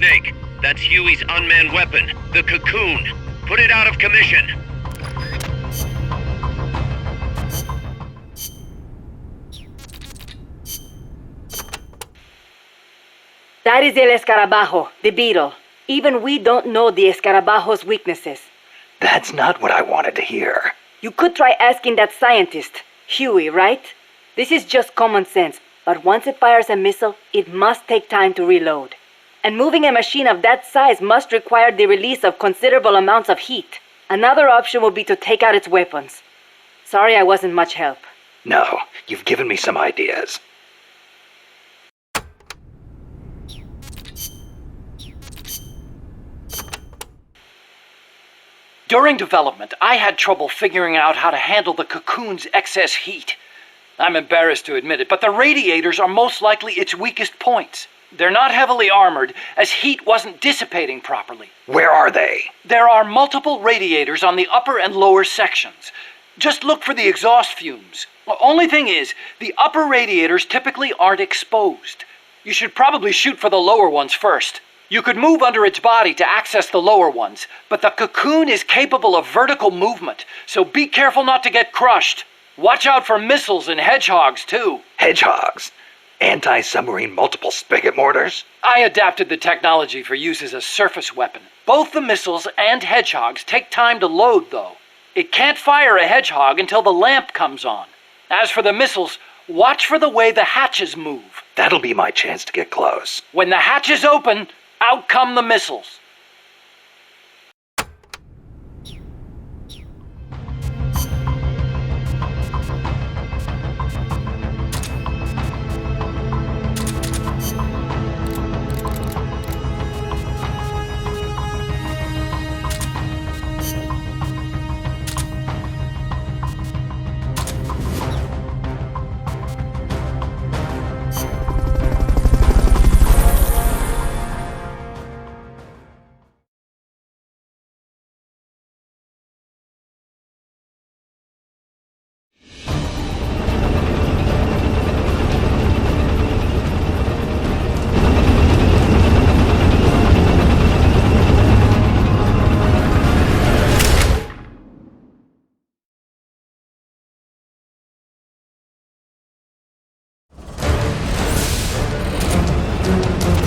Snake. That's Huey's unmanned weapon, the Cocoon. Put it out of commission. That is El Escarabajo, the beetle. Even we don't know the Escarabajo's weaknesses. That's not what I wanted to hear. You could try asking that scientist, Huey, right? This is just common sense, but once it fires a missile, it must take time to reload. And moving a machine of that size must require the release of considerable amounts of heat. Another option would be to take out its weapons. Sorry I wasn't much help. No, you've given me some ideas. During development, I had trouble figuring out how to handle the Cocoon's excess heat. I'm embarrassed to admit it, but the radiators are most likely its weakest points. They're not heavily armored, as heat wasn't dissipating properly. Where are they? There are multiple radiators on the upper and lower sections. Just look for the exhaust fumes. The only thing is, the upper radiators typically aren't exposed. You should probably shoot for the lower ones first. You could move under its body to access the lower ones, but the Cocoon is capable of vertical movement, so be careful not to get crushed. Watch out for missiles and hedgehogs, too. Hedgehogs? Anti-submarine multiple spigot mortars? I adapted the technology for use as a surface weapon. Both the missiles and hedgehogs take time to load, though. It can't fire a hedgehog until the lamp comes on. As for the missiles, watch for the way the hatches move. That'll be my chance to get close. When the hatches open, out come the missiles.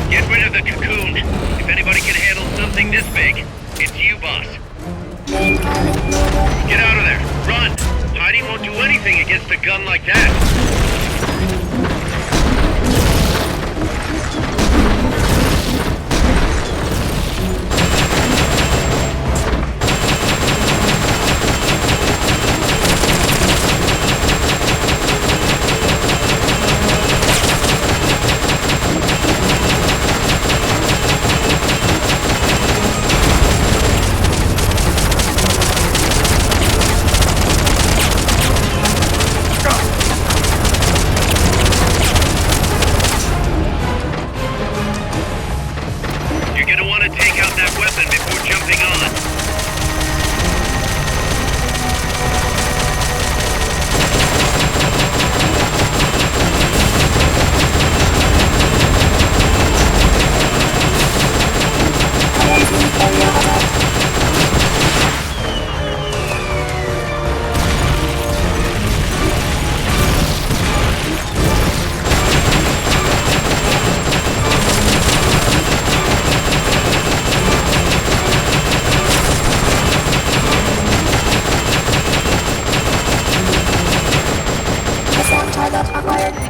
Get rid of the Cocoon. If anybody can handle something this big, it's you, boss. Get out of there. Run. Hiding won't do anything against a gun like that. Take out that weapon before jumping on.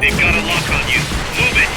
They've got a lock on you. Move it!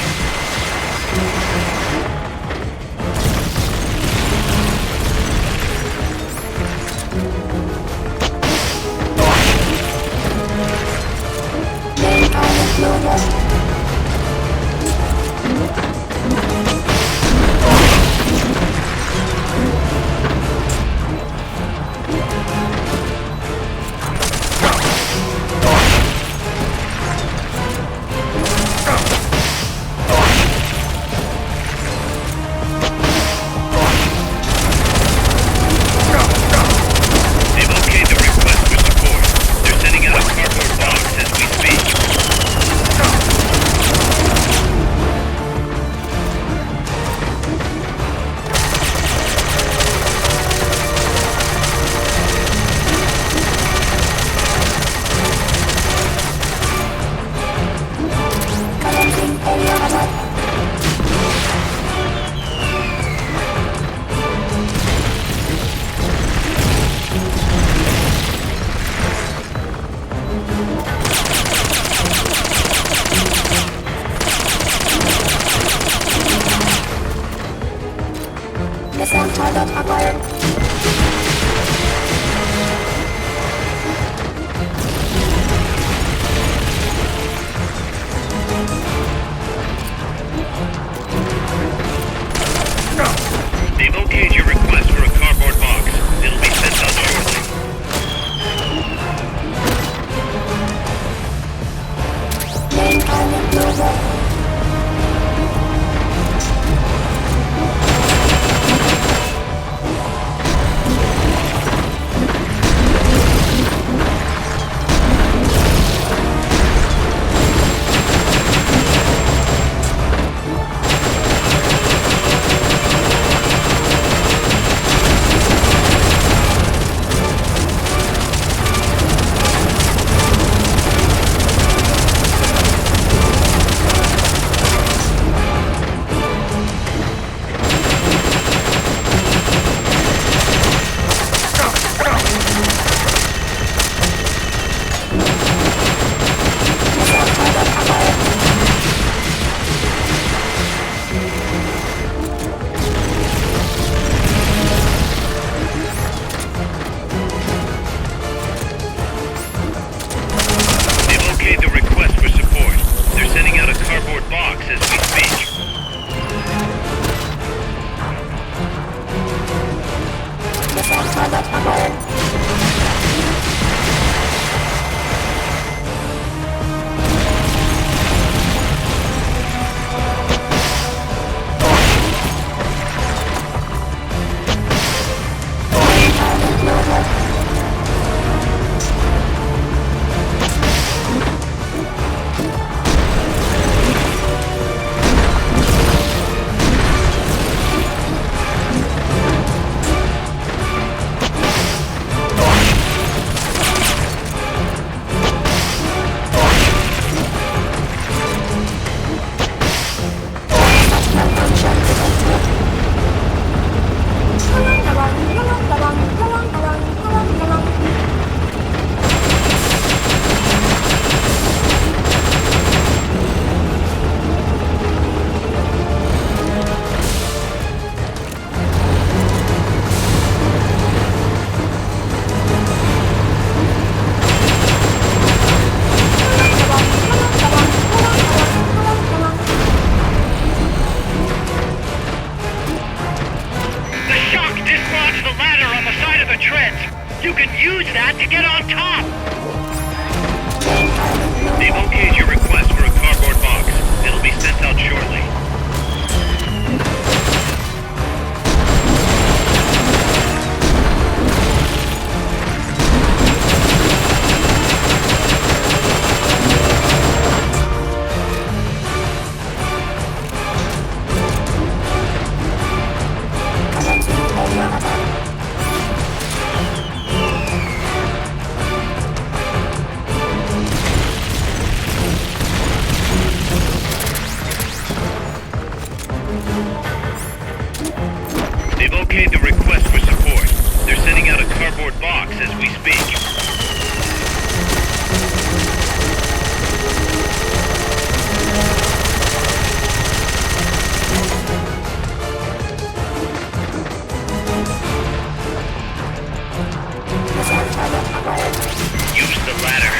They've okayed your request for a cardboard box. It'll be sent out shortly. They've okayed the request for support. They're sending out a cardboard box as we speak. The shock dislodged the ladder on the side of the treads. You can use that to get on top. They've okayed your request for a cardboard box. It'll be sent out shortly. They've okayed the request for support. They're sending out a cardboard box as we speak. Use the ladder.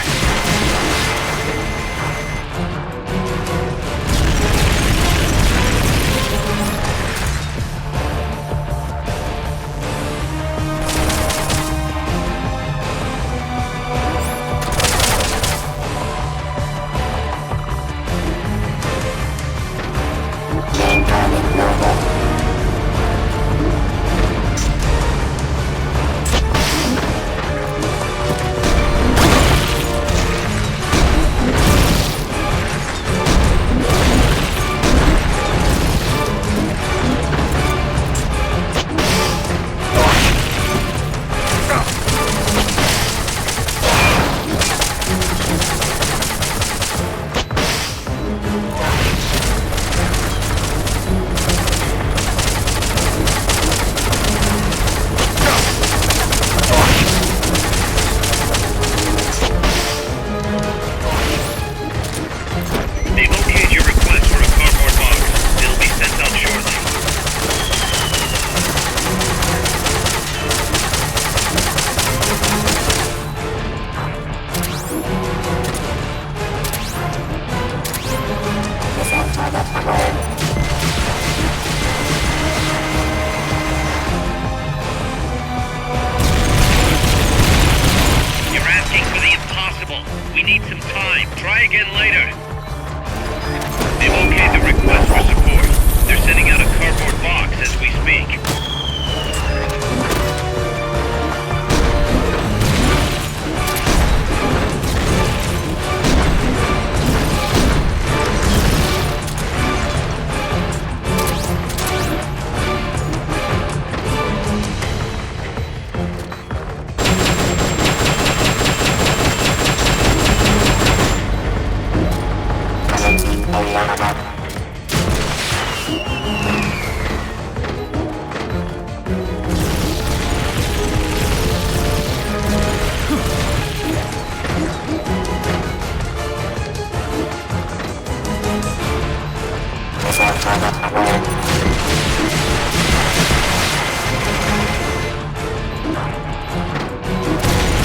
You're asking for the impossible. We need some time. Try again later. They've okayed the request for support. They're sending out a cardboard box as we speak.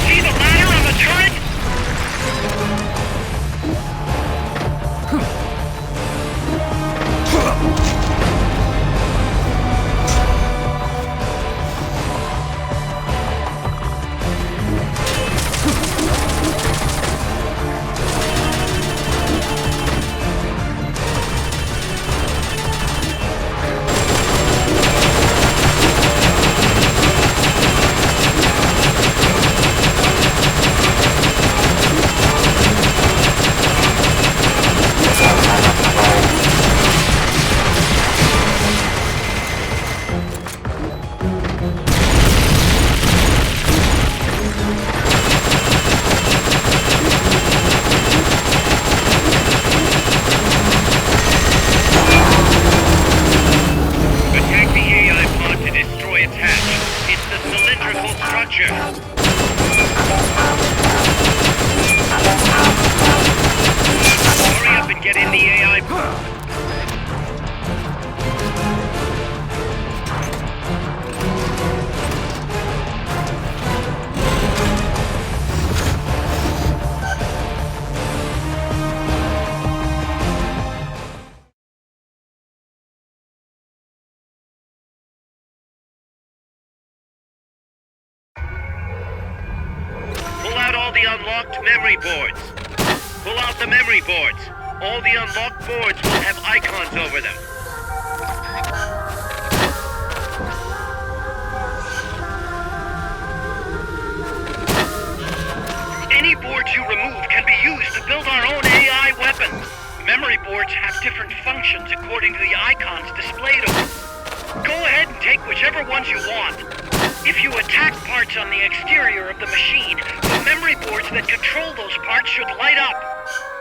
See the ladder on the turret? Attack the AI pod to destroy its hatch. It's the cylindrical structure. Hurry up and get in the AI pod. Pull out all the unlocked memory boards. Pull out the memory boards. All the unlocked boards will have icons over them. Any boards you remove can be used to build our own AI weapons. Memory boards have different functions according to the icons displayed on them. Go ahead and take whichever ones you want. If you attack parts on the exterior of the machine, the memory boards that control those parts should light up.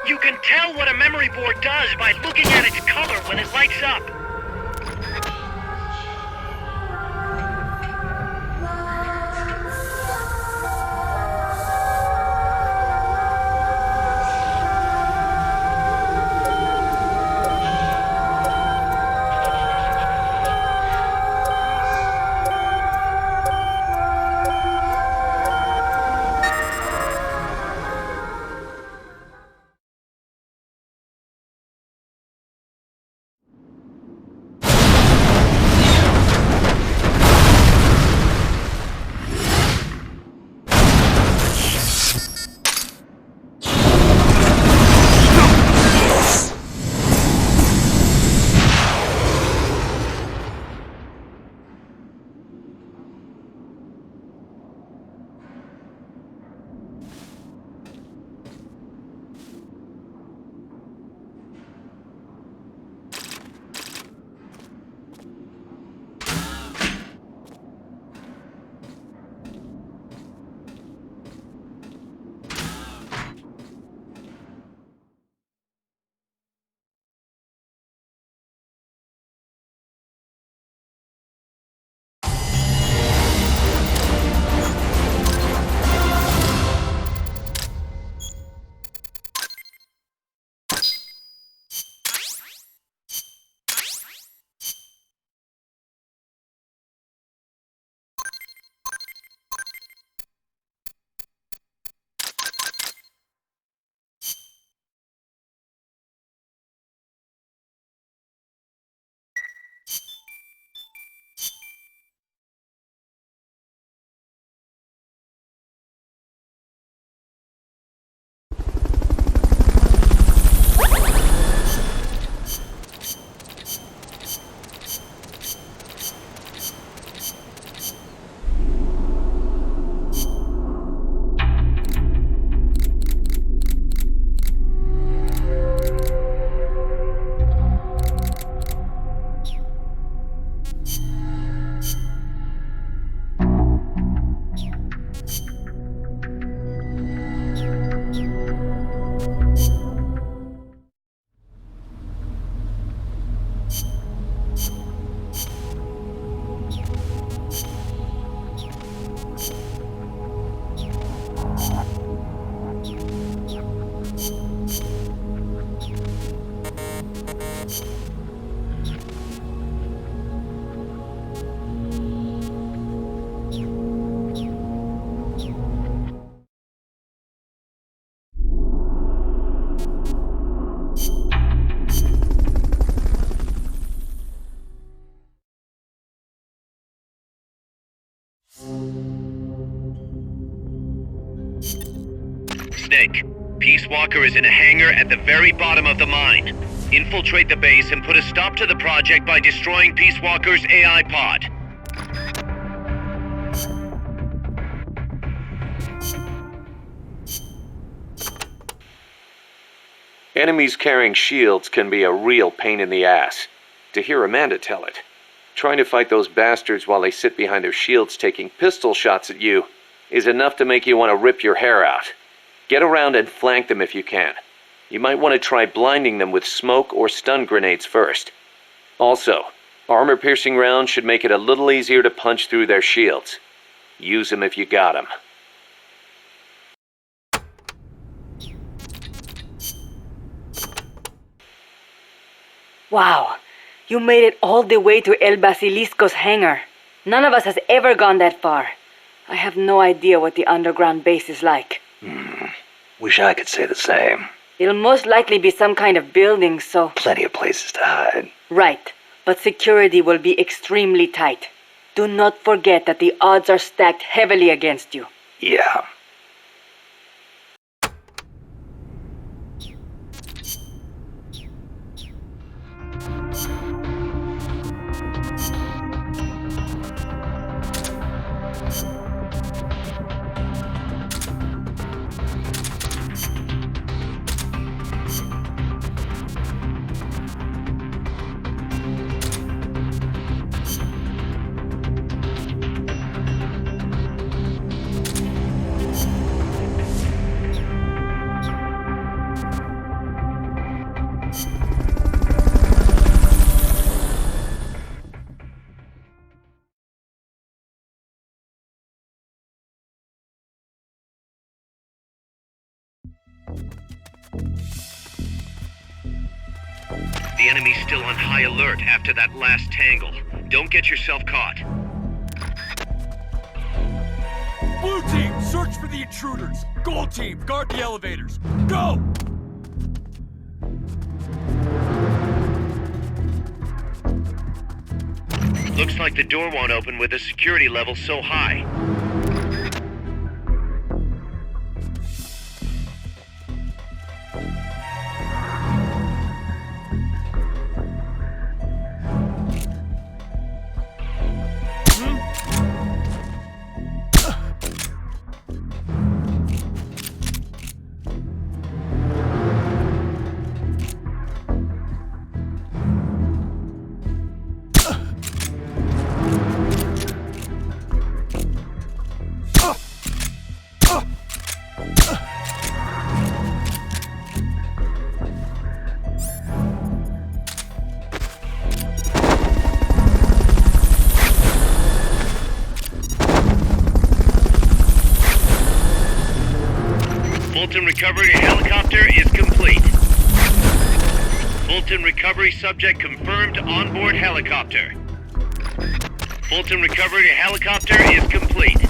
You can tell what a memory board does by looking at its color when it lights up. Snake, Peace Walker is in a hangar at the very bottom of the mine. Infiltrate the base and put a stop to the project by destroying Peace Walker's AI pod. Enemies carrying shields can be a real pain in the ass. To hear Amanda tell it. Trying to fight those bastards while they sit behind their shields taking pistol shots at you is enough to make you want to rip your hair out. Get around and flank them if you can. You might want to try blinding them with smoke or stun grenades first. Also, armor-piercing rounds should make it a little easier to punch through their shields. Use them if you got them. Wow, you made it all the way to El Basilisco's hangar. None of us has ever gone that far. I have no idea what the underground base is like. Wish I could say the same. It'll most likely be some kind of building, so... Plenty of places to hide. Right, but security will be extremely tight. Do not forget that the odds are stacked heavily against you. Yeah. The enemy's still on high alert after that last tangle. Don't get yourself caught. Blue team, search for the intruders. Gold team, guard the elevators. Go! Looks like the door won't open with the security level so high. Fulton recovery to helicopter is complete. Fulton recovery subject confirmed onboard helicopter. Fulton recovery to helicopter is complete.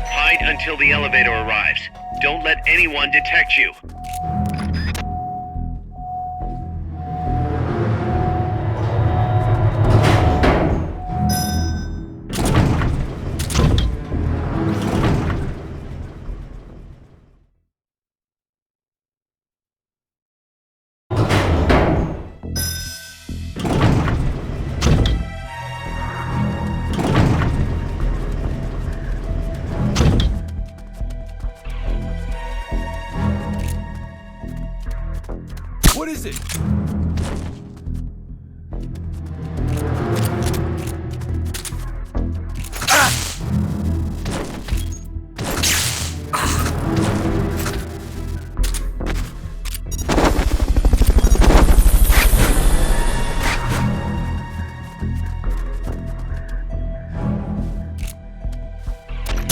Hide until the elevator arrives. Don't let anyone detect you. What is it?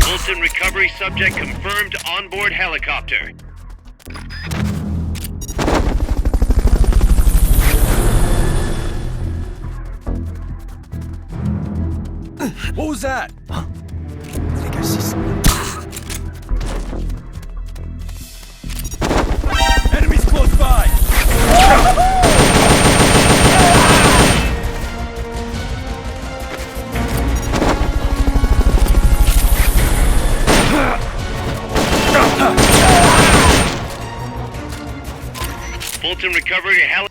Fulton recovery subject confirmed onboard helicopter. What was that? I think I see something. Enemies close by! Fulton recovered a heli-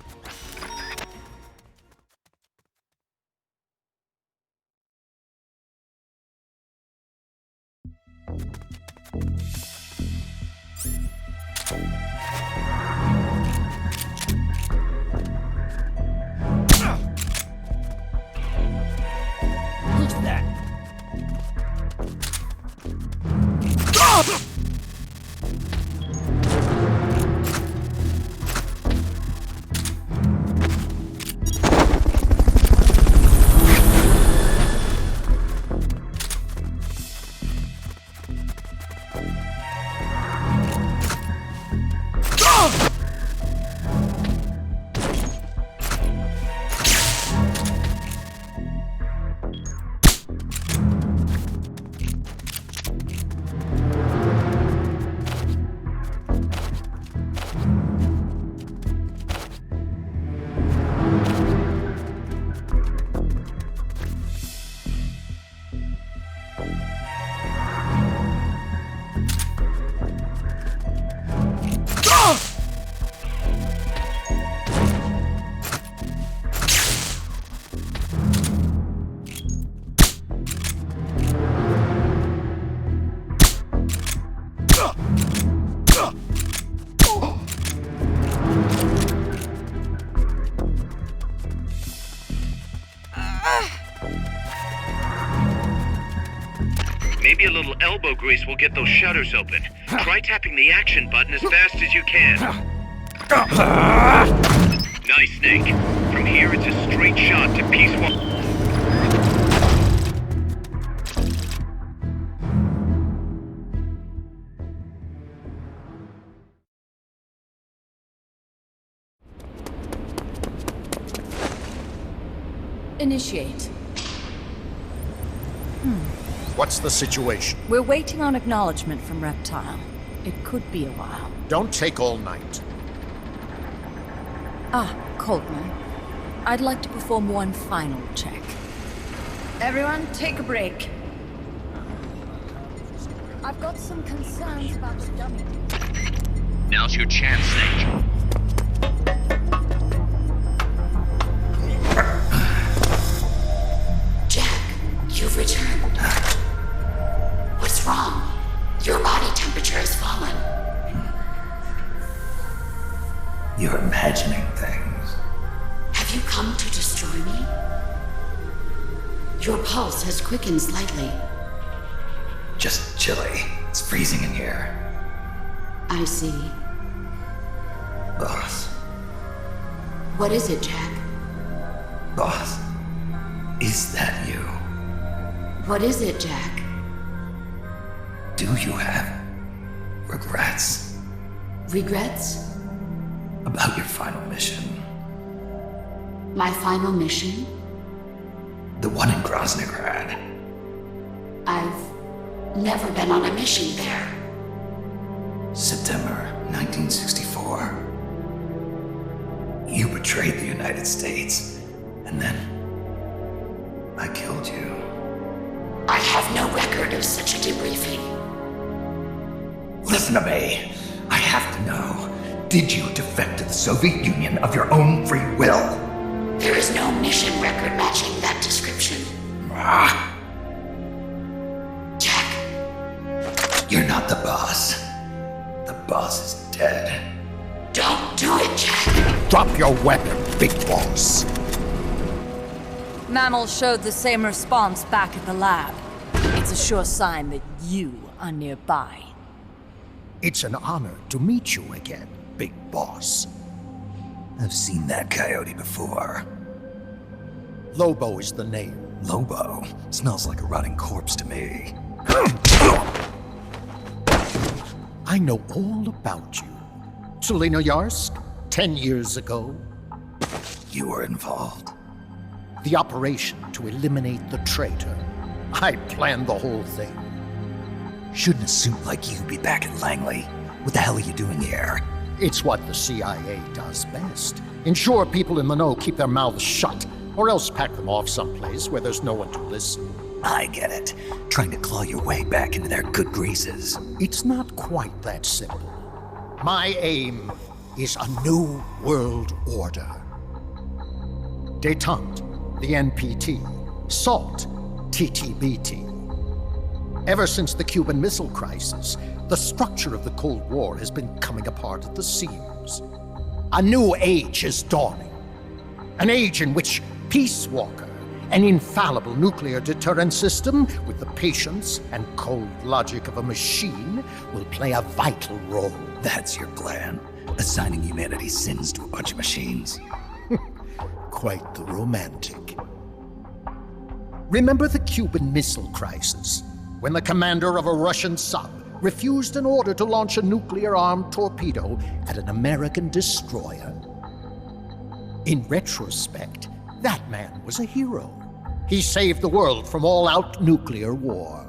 Who's that? Maybe a little elbow grease will get those shutters open. Try tapping the action button as fast as you can. Nice, Snake. From here, it's a straight shot to Peace One. Initiate. What's the situation? We're waiting on acknowledgement from Reptile. It could be a while. Don't take all night. Ah, Coltman. I'd like to perform one final check. Everyone, take a break. I've got some concerns about the dummy. Now's your chance, Snake. Jack, you've returned. What's wrong? Your body temperature has fallen. You're imagining things. Have you come to destroy me? Your pulse has quickened slightly. Just chilly. It's freezing in here. I see. Boss. What is it, Jack? Boss. Is that you? What is it, Jack? Do you have regrets Regrets? about your final mission? My final mission? The one in Groznygrad. I've never been on a mission there. September 1964. You betrayed the United States, and then I killed you. I have no record of such a debriefing. Listen to me. I have to know. Did you defect to the Soviet Union of your own free will? There is no mission record matching that description. Ah, Jack, you're not the boss. The boss is dead. don't do it, Jack. Drop your weapon, big boss. Mammal showed the same response back at the lab. It's a sure sign that you are nearby. It's an honor to meet you again, big boss. I've seen that coyote before. Lobo is the name. Lobo smells like a rotting corpse to me. I know all about you. Tselinoyarsk, 10 years ago. You were involved. The operation to eliminate the traitor. I planned the whole thing. Shouldn't a suit like you be back at Langley? What the hell are you doing here? It's what the CIA does best. Ensure people in the know keep their mouths shut, or else pack them off someplace where there's no one to listen. I get it. Trying to claw your way back into their good graces. It's not quite that simple. My aim is a new world order. Détente, the NPT. SALT, TTBT. Ever since the Cuban Missile Crisis, the structure of the Cold War has been coming apart at the seams. A new age is dawning. An age in which Peace Walker, an infallible nuclear deterrent system with the patience and cold logic of a machine, will play a vital role. That's your plan? Assigning humanity's sins to a bunch of machines? Quite the romantic. Remember the Cuban Missile Crisis, when the commander of a Russian sub refused an order to launch a nuclear-armed torpedo at an American destroyer? In retrospect, that man was a hero. He saved the world from all-out nuclear war.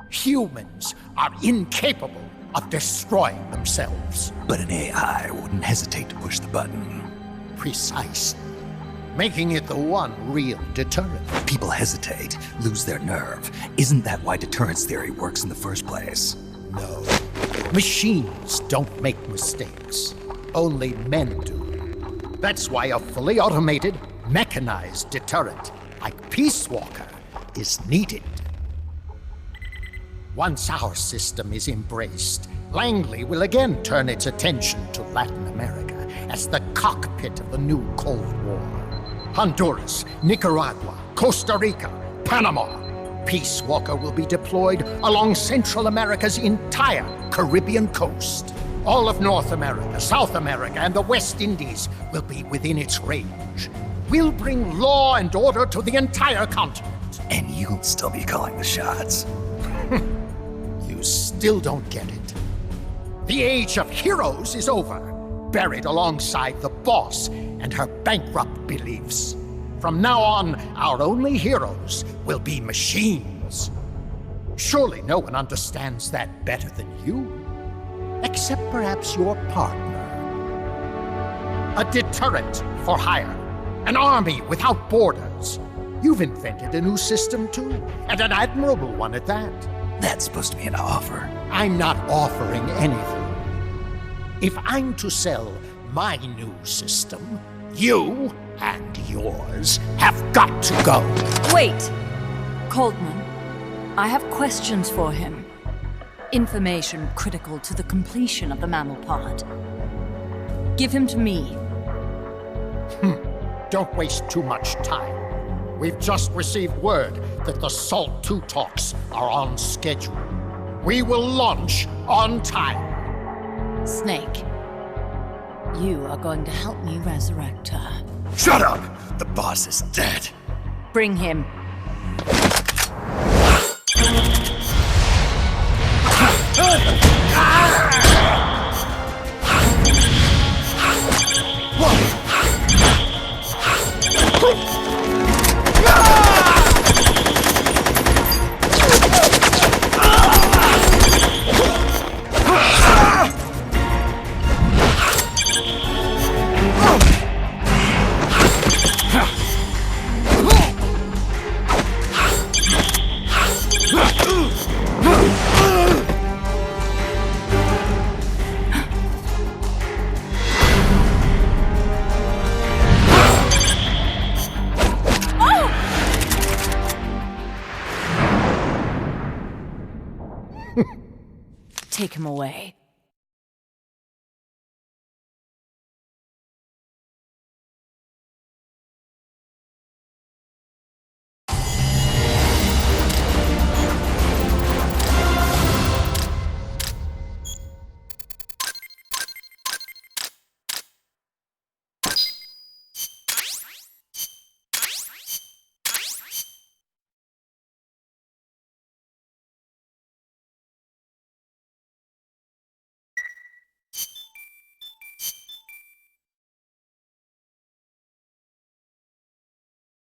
Humans are incapable of destroying themselves. But an AI wouldn't hesitate to push the button. Precisely. Making it the one real deterrent. People hesitate, lose their nerve. Isn't that why deterrence theory works in the first place? No. Machines don't make mistakes. Only men do. That's why a fully automated, mechanized deterrent like Peace Walker is needed. Once our system is embraced, Langley will again turn its attention to Latin America as the cockpit of the new Cold War. Honduras, Nicaragua, Costa Rica, Panama. Peace Walker will be deployed along Central America's entire Caribbean coast. All of North America, South America, and the West Indies will be within its range. We'll bring law and order to the entire continent. And you'll still be calling the shots. You still don't get it. The age of heroes is over, buried alongside the boss and her bankrupt beliefs. From now on, our only heroes will be machines. Surely no one understands that better than you. Except perhaps your partner. A deterrent for hire. An army without borders. You've invented a new system too, and an admirable one at that. That's supposed to be an offer. I'm not offering anything. If I'm to sell my new system, you and yours have got to go. Wait! Coldman, I have questions for him. Information critical to the completion of the mammal pod. Give him to me. Don't waste too much time. We've just received word that the SALT II talks are on schedule. We will launch on time. Snake, you are going to help me resurrect her. Shut up! The boss is dead. Bring him. Take him away.